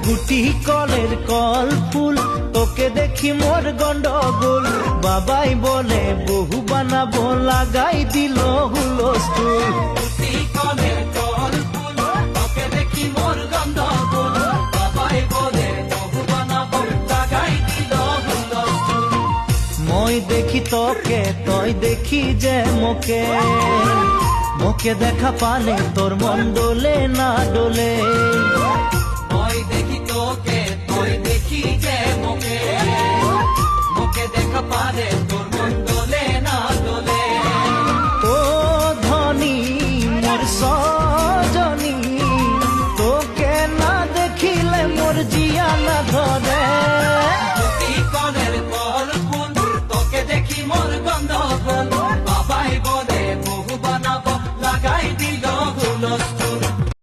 কুটি কলের কল ফুল, তোকে দেখি মোর গন্ডগোল। বাবাই বলে বহু বানাবো, লাগাই দিল হুলস্থুল। কুটি কলের কল ফুল, তোকে দেখি মোর গন্ডগোল। বাবাই বলে বহু বানাবো, লাগাই দিল হুলস্থুল। মই দেখি তোকে, তই দেখি যে মোকে, মোকে দেখা পালে তোর মন ডোলে না ডোলে।